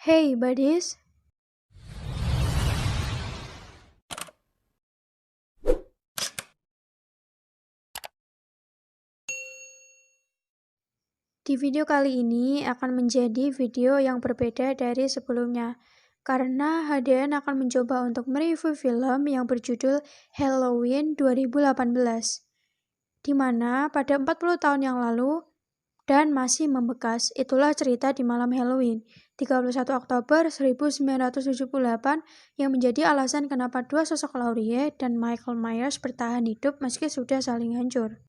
Hey buddies, di video kali ini akan menjadi video yang berbeda dari sebelumnya karena HDN akan mencoba untuk mereview film yang berjudul Halloween 2018 di mana pada 40 tahun yang lalu dan masih membekas. Itulah cerita di malam Halloween 31 Oktober 1978 yang menjadi alasan kenapa dua sosok Laurie dan Michael Myers bertahan hidup meski sudah saling hancur.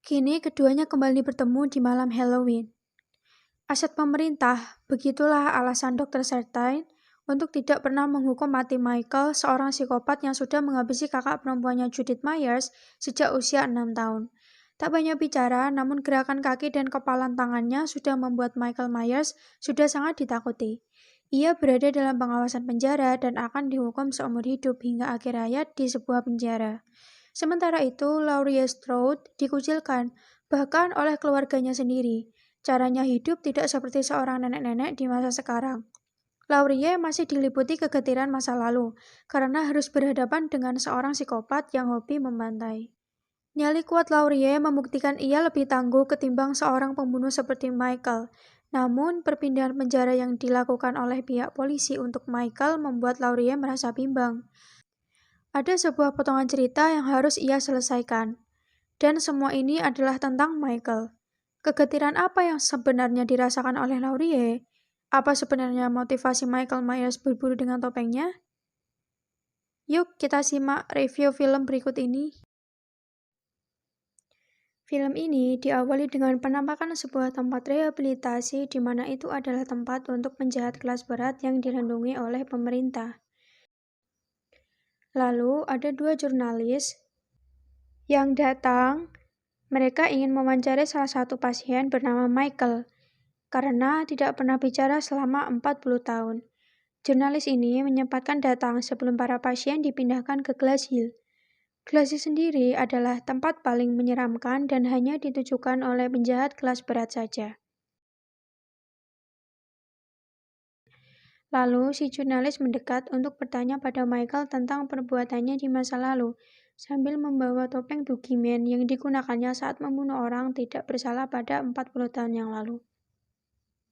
Kini keduanya kembali bertemu di malam Halloween. Aset pemerintah, begitulah alasan Dr. Sertain untuk tidak pernah menghukum mati Michael, seorang psikopat yang sudah menghabisi kakak perempuannya Judith Myers sejak usia 6 tahun. Tak banyak bicara, namun gerakan kaki dan kepalan tangannya sudah membuat Michael Myers sudah sangat ditakuti. Ia berada dalam pengawasan penjara dan akan dihukum seumur hidup hingga akhir hayat di sebuah penjara. Sementara itu, Laurie Strode dikucilkan, bahkan oleh keluarganya sendiri. Caranya hidup tidak seperti seorang nenek-nenek di masa sekarang. Laurie masih diliputi kegetiran masa lalu, karena harus berhadapan dengan seorang psikopat yang hobi membantai. Nyali kuat Laurie membuktikan ia lebih tangguh ketimbang seorang pembunuh seperti Michael. Namun, perpindahan penjara yang dilakukan oleh pihak polisi untuk Michael membuat Laurie merasa bimbang. Ada sebuah potongan cerita yang harus ia selesaikan. Dan semua ini adalah tentang Michael. Kegetiran apa yang sebenarnya dirasakan oleh Laurie? Apa sebenarnya motivasi Michael Myers berburu dengan topengnya? Yuk kita simak review film berikut ini. Film ini diawali dengan penampakan sebuah tempat rehabilitasi di mana itu adalah tempat untuk penjahat kelas berat yang dilindungi oleh pemerintah. Lalu ada dua jurnalis yang datang. Mereka ingin mewawancari salah satu pasien bernama Michael, karena tidak pernah bicara selama 40 tahun. Jurnalis ini menyempatkan datang sebelum para pasien dipindahkan ke Glass Hill. Glass Hill sendiri adalah tempat paling menyeramkan dan hanya ditujukan oleh penjahat kelas berat saja. Lalu si jurnalis mendekat untuk bertanya pada Michael tentang perbuatannya di masa lalu, sambil membawa topeng Boogeyman yang digunakannya saat membunuh orang tidak bersalah pada 40 tahun yang lalu.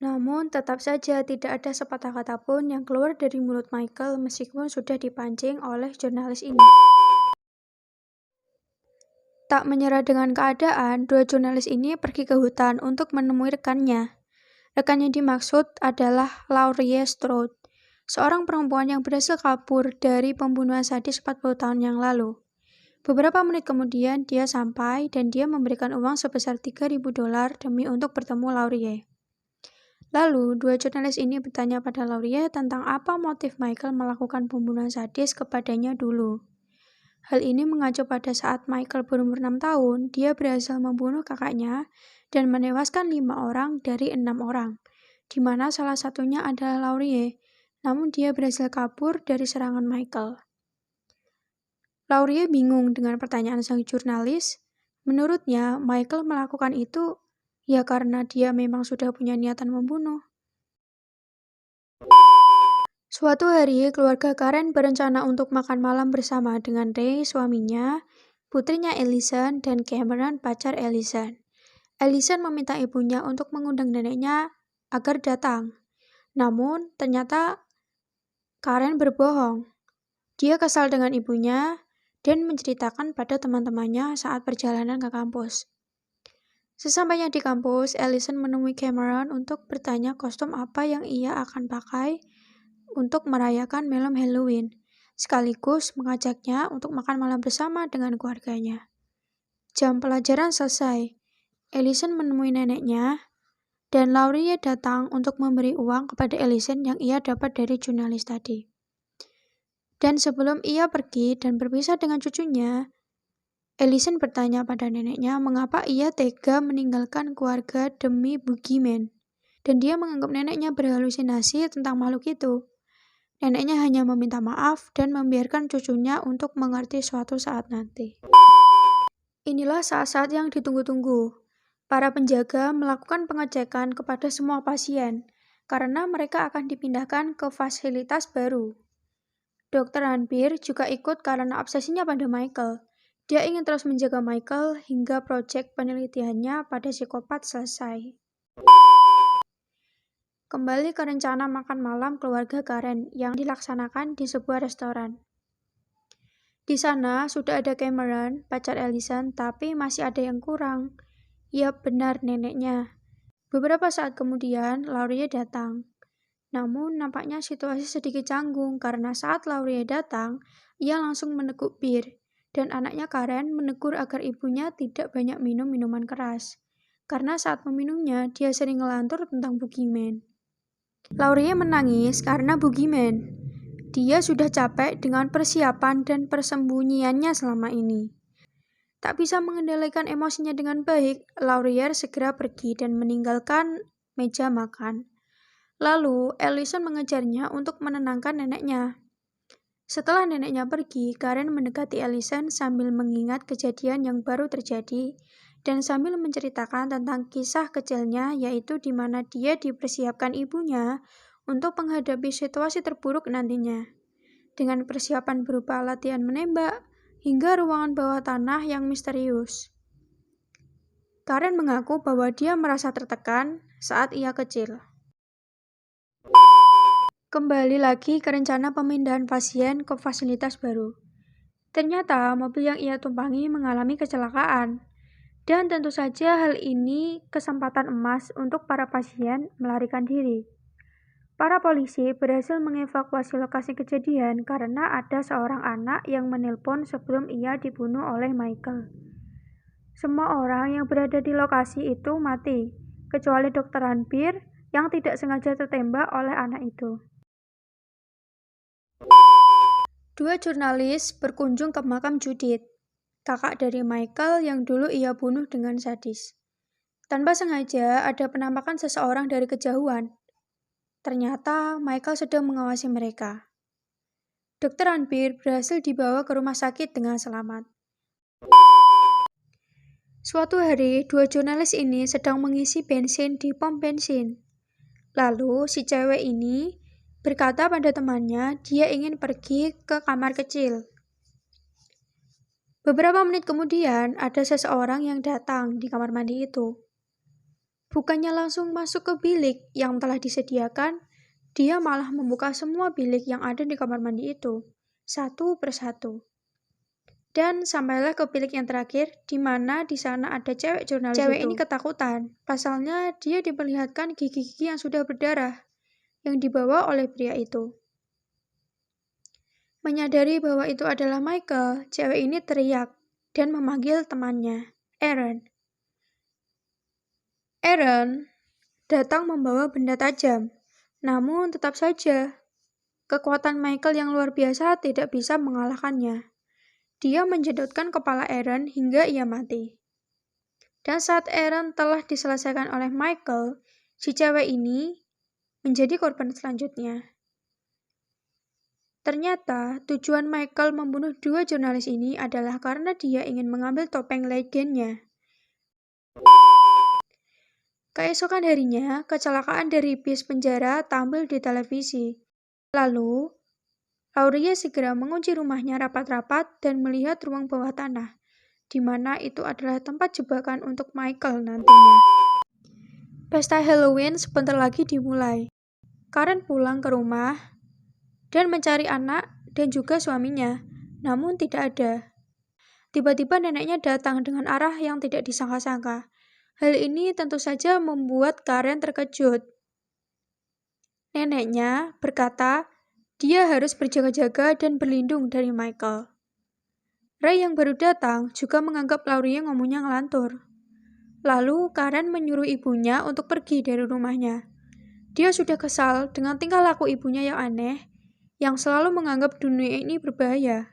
Namun, tetap saja tidak ada sepatah kata pun yang keluar dari mulut Michael meskipun sudah dipancing oleh jurnalis ini. Tak menyerah dengan keadaan, dua jurnalis ini pergi ke hutan untuk menemui rekannya. Rekannya dimaksud adalah Laurie Strode, seorang perempuan yang berhasil kabur dari pembunuhan sadis 40 tahun yang lalu. Beberapa menit kemudian, dia sampai dan dia memberikan uang sebesar $3.000 demi untuk bertemu Laurie. Lalu, dua jurnalis ini bertanya pada Laurie tentang apa motif Michael melakukan pembunuhan sadis kepadanya dulu. Hal ini mengacu pada saat Michael berumur 6 tahun, dia berhasil membunuh kakaknya dan menewaskan 5 orang dari 6 orang, di mana salah satunya adalah Laurie, namun dia berhasil kabur dari serangan Michael. Laurie bingung dengan pertanyaan sang jurnalis. Menurutnya, Michael melakukan itu ya karena dia memang sudah punya niatan membunuh. Suatu hari, keluarga Karen berencana untuk makan malam bersama dengan Ray, suaminya, putrinya Ellison, dan Cameron, pacar Ellison. Ellison meminta ibunya untuk mengundang neneknya agar datang. Namun, ternyata Karen berbohong. Dia kesal dengan ibunya dan menceritakan pada teman-temannya saat perjalanan ke kampus. Sesampainya di kampus, Ellison menemui Cameron untuk bertanya kostum apa yang ia akan pakai untuk merayakan malam Halloween, sekaligus mengajaknya untuk makan malam bersama dengan keluarganya. Jam pelajaran selesai, Ellison menemui neneknya, dan Laurie datang untuk memberi uang kepada Ellison yang ia dapat dari jurnalis tadi. Dan sebelum ia pergi dan berpisah dengan cucunya, Ellison bertanya pada neneknya mengapa ia tega meninggalkan keluarga demi Boogeyman. Dan dia menganggap neneknya berhalusinasi tentang makhluk itu. Neneknya hanya meminta maaf dan membiarkan cucunya untuk mengerti suatu saat nanti. Inilah saat-saat yang ditunggu-tunggu. Para penjaga melakukan pengecekan kepada semua pasien, karena mereka akan dipindahkan ke fasilitas baru. Dr. Ranbir juga ikut karena obsesinya pada Michael. Dia ingin terus menjaga Michael hingga proyek penelitiannya pada psikopat selesai. Kembali ke rencana makan malam keluarga Karen yang dilaksanakan di sebuah restoran. Di sana sudah ada Cameron, pacar Allison, tapi masih ada yang kurang. Ya benar, neneknya. Beberapa saat kemudian, Laurie datang. Namun nampaknya situasi sedikit canggung karena saat Laurie datang, ia langsung meneguk bir, dan anaknya Karen menegur agar ibunya tidak banyak minum minuman keras. Karena saat meminumnya, dia sering ngelantur tentang boogeyman. Laurie menangis karena boogeyman. Dia sudah capek dengan persiapan dan persembunyiannya selama ini. Tak bisa mengendalikan emosinya dengan baik, Laurie segera pergi dan meninggalkan meja makan. Lalu, Allison mengejarnya untuk menenangkan neneknya. Setelah neneknya pergi, Karen mendekati Allison sambil mengingat kejadian yang baru terjadi dan sambil menceritakan tentang kisah kecilnya, yaitu di mana dia dipersiapkan ibunya untuk menghadapi situasi terburuk nantinya. Dengan persiapan berupa latihan menembak hingga ruangan bawah tanah yang misterius. Karen mengaku bahwa dia merasa tertekan saat ia kecil. Kembali lagi ke rencana pemindahan pasien ke fasilitas baru. Ternyata mobil yang ia tumpangi mengalami kecelakaan. Dan tentu saja hal ini kesempatan emas untuk para pasien melarikan diri. Para polisi berhasil mengevakuasi lokasi kejadian karena ada seorang anak yang menelpon sebelum ia dibunuh oleh Michael. Semua orang yang berada di lokasi itu mati, kecuali Dr. Ranbir yang tidak sengaja tertembak oleh anak itu. Dua jurnalis berkunjung ke makam Judith, kakak dari Michael yang dulu ia bunuh dengan sadis. Tanpa sengaja ada penampakan seseorang dari kejauhan. Ternyata Michael sedang mengawasi mereka. Dr. Ranbir berhasil dibawa ke rumah sakit dengan selamat. Suatu hari, dua jurnalis ini sedang mengisi bensin di pom bensin. Lalu, si cewek ini berkata pada temannya, dia ingin pergi ke kamar kecil. Beberapa menit kemudian, ada seseorang yang datang di kamar mandi itu. Bukannya langsung masuk ke bilik yang telah disediakan, dia malah membuka semua bilik yang ada di kamar mandi itu, satu persatu. Dan sampailah ke bilik yang terakhir, di mana di sana ada cewek jurnalis itu. Cewek ini ketakutan, pasalnya dia diperlihatkan gigi-gigi yang sudah berdarah, yang dibawa oleh pria itu. Menyadari bahwa itu adalah Michael, cewek ini teriak dan memanggil temannya, Aaron. Aaron datang membawa benda tajam, namun tetap saja, kekuatan Michael yang luar biasa tidak bisa mengalahkannya. Dia menjedotkan kepala Aaron hingga ia mati. Dan saat Aaron telah diselesaikan oleh Michael, si cewek ini menjadi korban selanjutnya. Ternyata, tujuan Michael membunuh dua jurnalis ini adalah karena dia ingin mengambil topeng legendnya. Keesokan harinya, kecelakaan dari bis penjara tampil di televisi. Lalu, Laurie segera mengunci rumahnya rapat-rapat dan melihat ruang bawah tanah, di mana itu adalah tempat jebakan untuk Michael nantinya. Pesta Halloween sebentar lagi dimulai. Karen pulang ke rumah dan mencari anak dan juga suaminya, namun tidak ada. Tiba-tiba neneknya datang dengan arah yang tidak disangka-sangka. Hal ini tentu saja membuat Karen terkejut. Neneknya berkata dia harus berjaga-jaga dan berlindung dari Michael. Ray yang baru datang juga menganggap Laurie ngomongnya ngelantur. Lalu Karen menyuruh ibunya untuk pergi dari rumahnya. Dia sudah kesal dengan tingkah laku ibunya yang aneh, yang selalu menganggap dunia ini berbahaya.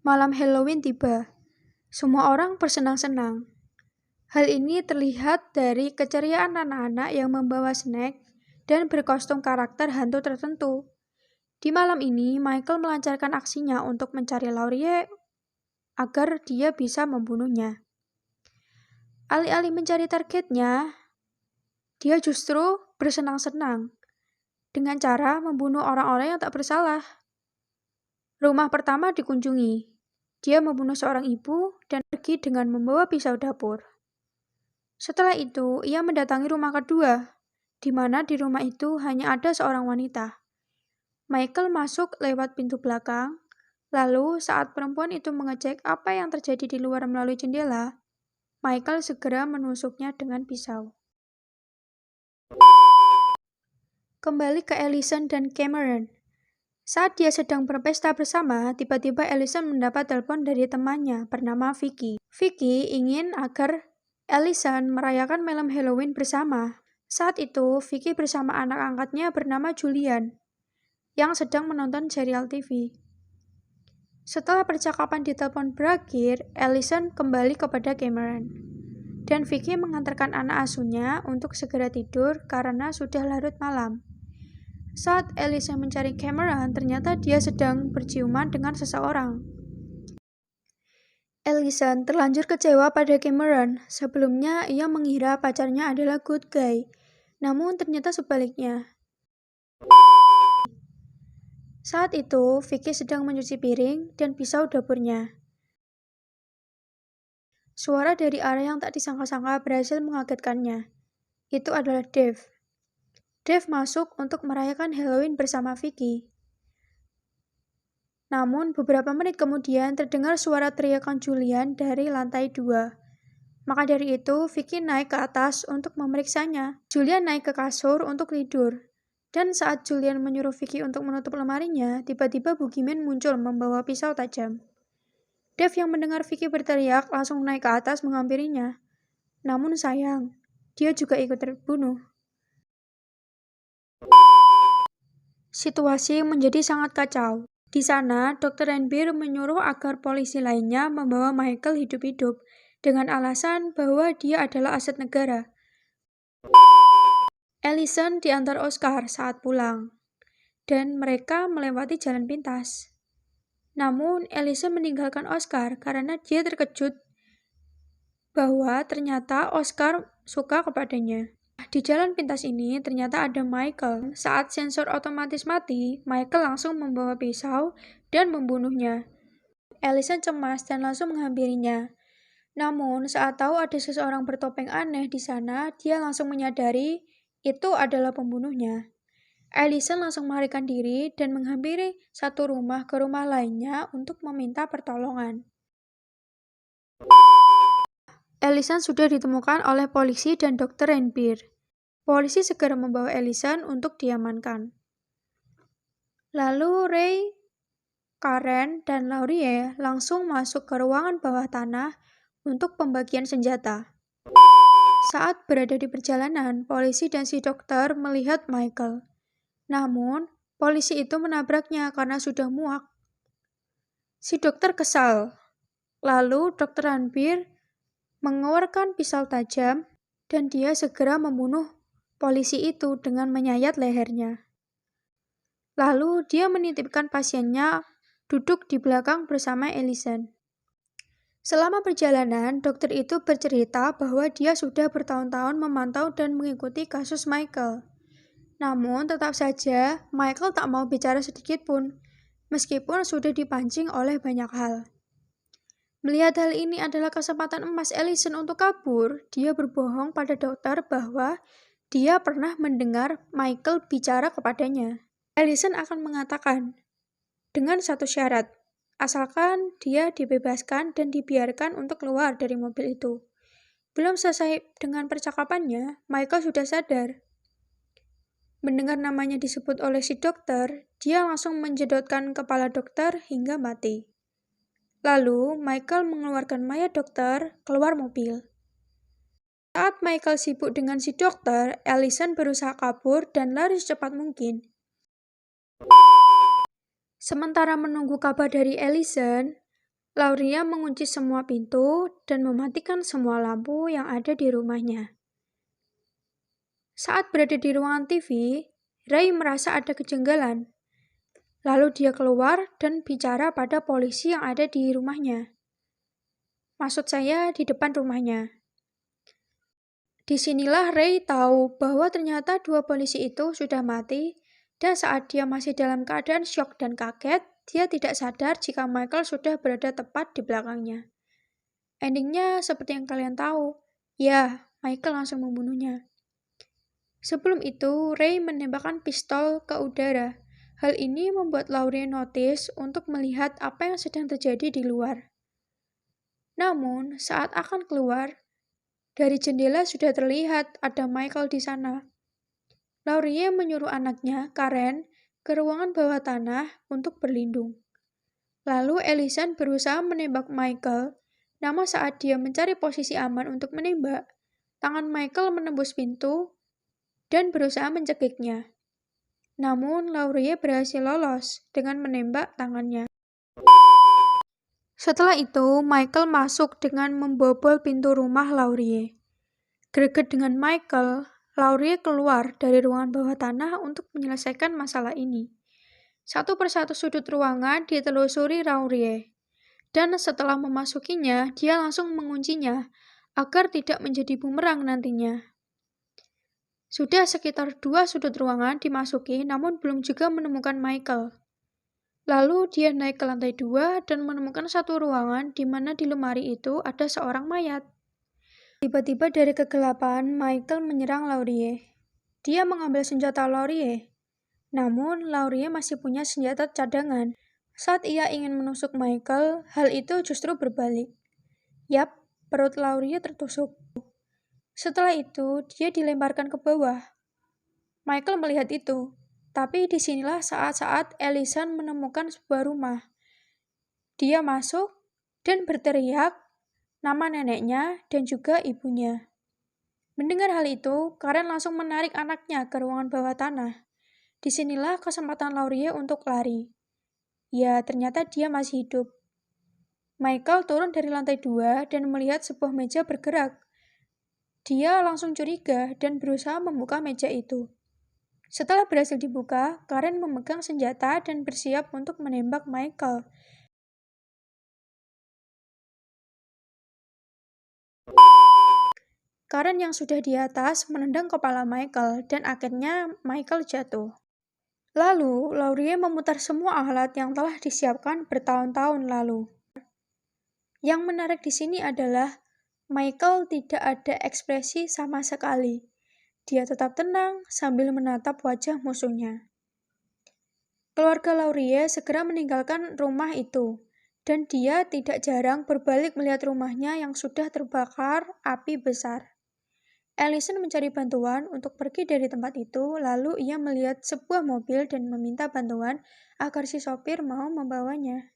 Malam Halloween tiba. Semua orang bersenang-senang. Hal ini terlihat dari keceriaan anak-anak yang membawa snack dan berkostum karakter hantu tertentu. Di malam ini, Michael melancarkan aksinya untuk mencari Laurie agar dia bisa membunuhnya. Alih-alih mencari targetnya, dia justru bersenang-senang dengan cara membunuh orang-orang yang tak bersalah. Rumah pertama dikunjungi. Dia membunuh seorang ibu dan pergi dengan membawa pisau dapur. Setelah itu, ia mendatangi rumah kedua, di mana di rumah itu hanya ada seorang wanita. Michael masuk lewat pintu belakang, lalu saat perempuan itu mengecek apa yang terjadi di luar melalui jendela, Michael segera menusuknya dengan pisau. Kembali ke Allison dan Cameron. Saat dia sedang berpesta bersama, tiba-tiba Allison mendapat telepon dari temannya bernama Vicky. Vicky ingin agar Allison merayakan malam Halloween bersama. Saat itu, Vicky bersama anak angkatnya bernama Julian, yang sedang menonton serial TV. Setelah percakapan di telepon berakhir, Allison kembali kepada Cameron. Dan Vicky mengantarkan anak asuhnya untuk segera tidur karena sudah larut malam. Saat Allison mencari Cameron, ternyata dia sedang berciuman dengan seseorang. Allison terlanjur kecewa pada Cameron. Sebelumnya, ia mengira pacarnya adalah good guy. Namun ternyata sebaliknya. Saat itu, Vicky sedang mencuci piring dan pisau dapurnya. Suara dari arah yang tak disangka-sangka berhasil mengagetkannya. Itu adalah Dave. Dave masuk untuk merayakan Halloween bersama Vicky. Namun, beberapa menit kemudian terdengar suara teriakan Julian dari lantai 2. Maka dari itu, Vicky naik ke atas untuk memeriksanya. Julian naik ke kasur untuk tidur. Dan saat Julian menyuruh Vicky untuk menutup lemarinya, tiba-tiba Boogeyman muncul membawa pisau tajam. Dave yang mendengar Vicky berteriak langsung naik ke atas menghampirinya. Namun sayang, dia juga ikut terbunuh. Situasi menjadi sangat kacau. Di sana, Dr. Renbeer menyuruh agar polisi lainnya membawa Michael hidup-hidup dengan alasan bahwa dia adalah aset negara. Allison diantar Oscar saat pulang, dan mereka melewati jalan pintas. Namun, Allison meninggalkan Oscar karena dia terkejut bahwa ternyata Oscar suka kepadanya. Di jalan pintas ini ternyata ada Michael. Saat sensor otomatis mati, Michael langsung membawa pisau dan membunuhnya. Allison cemas dan langsung menghampirinya. Namun, saat tahu ada seseorang bertopeng aneh di sana, dia langsung menyadari itu adalah pembunuhnya. Allison langsung melarikan diri dan menghampiri satu rumah ke rumah lainnya untuk meminta pertolongan. Allison sudah ditemukan oleh polisi dan Dr. Renbeer. Polisi segera membawa Allison untuk diamankan. Lalu Ray, Karen, dan Laurie langsung masuk ke ruangan bawah tanah untuk pembagian senjata. Saat berada di perjalanan, polisi dan si dokter melihat Michael. Namun, polisi itu menabraknya karena sudah muak. Si dokter kesal. Lalu Dr. Renbeer mengeluarkan pisau tajam dan dia segera membunuh polisi itu dengan menyayat lehernya. Lalu dia menitipkan pasiennya duduk di belakang bersama Allison. Selama perjalanan, dokter itu bercerita bahwa dia sudah bertahun-tahun memantau dan mengikuti kasus Michael. Namun tetap saja Michael tak mau bicara sedikit pun, meskipun sudah dipancing oleh banyak hal. Melihat hal ini adalah kesempatan emas Allison untuk kabur, dia berbohong pada dokter bahwa dia pernah mendengar Michael bicara kepadanya. Allison akan mengatakan, dengan satu syarat, asalkan dia dibebaskan dan dibiarkan untuk keluar dari mobil itu. Belum selesai dengan percakapannya, Michael sudah sadar. Mendengar namanya disebut oleh si dokter, dia langsung menjedotkan kepala dokter hingga mati. Lalu, Michael mengeluarkan mayat dokter keluar mobil. Saat Michael sibuk dengan si dokter, Allison berusaha kabur dan lari secepat mungkin. Sementara menunggu kabar dari Allison, Laurie mengunci semua pintu dan mematikan semua lampu yang ada di rumahnya. Saat berada di ruangan TV, Ray merasa ada kejanggalan. Lalu dia keluar dan bicara pada polisi yang ada di rumahnya. Maksud saya di depan rumahnya. Disinilah Ray tahu bahwa ternyata dua polisi itu sudah mati, dan saat dia masih dalam keadaan syok dan kaget, dia tidak sadar jika Michael sudah berada tepat di belakangnya. Endingnya seperti yang kalian tahu. Ya, Michael langsung membunuhnya. Sebelum itu, Ray menembakkan pistol ke udara. Hal ini membuat Laurie notice untuk melihat apa yang sedang terjadi di luar. Namun, saat akan keluar, dari jendela sudah terlihat ada Michael di sana. Laurie menyuruh anaknya, Karen, ke ruangan bawah tanah untuk berlindung. Lalu Ellison berusaha menembak Michael, namun saat dia mencari posisi aman untuk menembak, tangan Michael menembus pintu dan berusaha mencekiknya. Namun, Laurie berhasil lolos dengan menembak tangannya. Setelah itu, Michael masuk dengan membobol pintu rumah Laurie. Greget dengan Michael, Laurie keluar dari ruangan bawah tanah untuk menyelesaikan masalah ini. Satu persatu sudut ruangan ditelusuri Laurie, dan setelah memasukinya, dia langsung menguncinya agar tidak menjadi bumerang nantinya. Sudah sekitar 2 sudut ruangan dimasuki, namun belum juga menemukan Michael. Lalu dia naik ke lantai 2 dan menemukan satu ruangan di mana di lemari itu ada seorang mayat. Tiba-tiba dari kegelapan, Michael menyerang Laurie. Dia mengambil senjata Laurie. Namun, Laurie masih punya senjata cadangan. Saat ia ingin menusuk Michael, hal itu justru berbalik. Yap, perut Laurie tertusuk. Setelah itu, dia dilemparkan ke bawah. Michael melihat itu. Tapi disinilah saat-saat Ellison menemukan sebuah rumah. Dia masuk dan berteriak nama neneknya dan juga ibunya. Mendengar hal itu, Karen langsung menarik anaknya ke ruangan bawah tanah. Disinilah kesempatan Laurie untuk lari. Ya, ternyata dia masih hidup. Michael turun dari lantai 2 dan melihat sebuah meja bergerak. Dia langsung curiga dan berusaha membuka meja itu. Setelah berhasil dibuka, Karen memegang senjata dan bersiap untuk menembak Michael. Karen yang sudah di atas menendang kepala Michael dan akhirnya Michael jatuh. Lalu, Laurie memutar semua alat yang telah disiapkan bertahun-tahun lalu. Yang menarik di sini adalah Michael tidak ada ekspresi sama sekali. Dia tetap tenang sambil menatap wajah musuhnya. Keluarga Laurie segera meninggalkan rumah itu, dan dia tidak jarang berbalik melihat rumahnya yang sudah terbakar api besar. Ellison mencari bantuan untuk pergi dari tempat itu, lalu ia melihat sebuah mobil dan meminta bantuan agar si sopir mau membawanya.